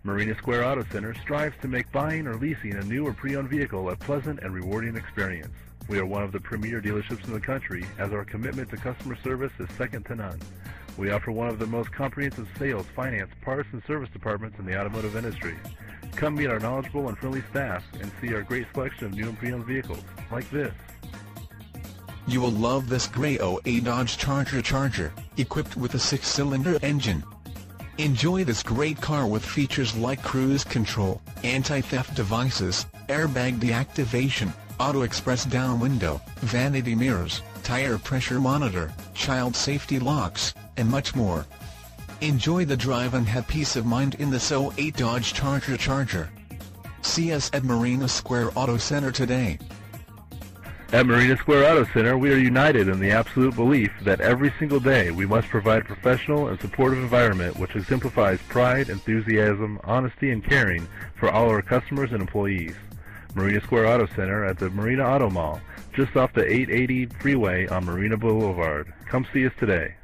Marina Square Auto Center strives to make buying or leasing a new or pre-owned vehicle a pleasant and rewarding experience. We are one of the premier dealerships in the country, as our commitment to customer service is second to none. We offer one of the most comprehensive sales, finance, parts, and service departments in the automotive industry. Come meet our knowledgeable and friendly staff and see our great selection of new and pre-owned vehicles, like this. You will love this gray 08 Dodge Charger, equipped with a 6-cylinder engine. Enjoy this great car with features like cruise control, anti-theft devices, airbag deactivation, auto express down window, vanity mirrors, tire pressure monitor, child safety locks, and much more. Enjoy the drive and have peace of mind in this 08 Dodge Charger. See us at Marina Square Auto Center today. At Marina Square Auto Center, we are united in the absolute belief that every single day we must provide a professional and supportive environment which exemplifies pride, enthusiasm, honesty, and caring for all our customers and employees. Marina Square Auto Center at the Marina Auto Mall, just off the 880 freeway on Marina Boulevard. Come see us today.